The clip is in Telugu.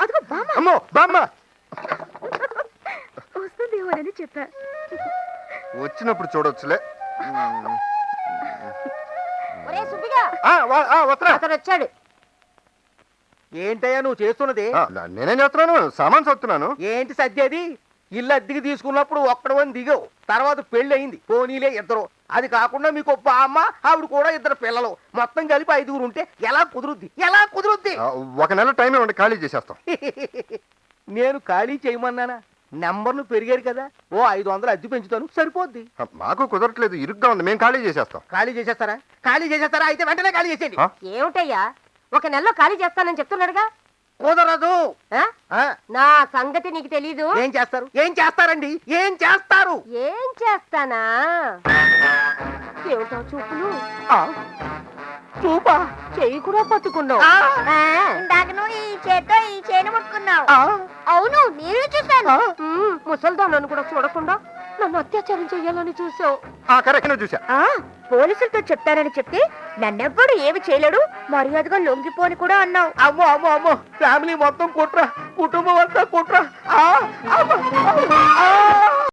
అదిగో బామ్మ అమ్మో బామ్మ వస్తుందేమోనని చెప్పా. వచ్చినప్పుడు చూడొచ్చులే. ఒరే సుబ్బిగా, వస్త్రా అతను వచ్చాడు. ఏంటయ్యా నువ్వు చేస్తున్నది? నేనేం చేస్తున్నాను, సామాన్ చదువుతున్నాను. ఏంటి సద్యది? ఇల్లు అద్దెకి తీసుకున్నప్పుడు ఒక్కడవని దిగావు, తర్వాత పెళ్లి అయింది, పోనీలే ఇద్దరు. అది కాకుండా మీకు ఒక్క అమ్మ, ఆవిడ కూడా ఇద్దరు పిల్లలు, మొత్తం కలిపి 5గురు ఉంటే ఎలా కుదురుద్ది? ఎలా కుదురుద్ది? ఒక నెల టైం ఇవ్వండి, ఖాళీ చేసేస్తాం. నేను ఖాళీ చేయమన్నానా? నెంబర్లు పెరిగారు కదా, ఓ 500 అద్దె పెంచుతాను, సరిపోద్ది. మాకు కుదరట్లేదు, ఇరుగ్గా ఉంది, మేము ఖాళీ చేసేస్తాం. ఖాళీ చేసేస్తారా? ఖాళీ చేసేస్తారా? అయితే వెంటనే ఖాళీ చేసేయండి. ఏమిటయ్యా, ఒక నెలలో ఖాళీ చేస్తానని చెప్తున్నాడుగా. కుదరదు. నా సంగతి నీకు తెలీదు. ఏం చేస్తారు? ఏం చేస్తారండి? ఏం చేస్తారు? ఏం చేస్తానా? ఏమిటో చూపులు, చూపా చెయ్యి కూడా పట్టుకున్నావు. ఇందాక నువ్వు ఈ చేత్తో ఈ చేను ముట్టుకున్నావు. అవును, నేను చూశాను. ముసల్దానని కూడా చూడకుండా నన్ను అత్యాచారం చెయ్యాలని చూసావు. కరెక్ట్ చూసా. పోలీసులతో చెప్తానని చెప్తే నన్నెవ్వడు ఏమి చేయలేడు, మర్యాదగా లొంగిపోని కూడా అన్నావు. అమ్మో అమ్మో అమ్మో, ఫ్యామిలీ మొత్తం కుట్ర, కుటుంబం అంతా కుట్ర.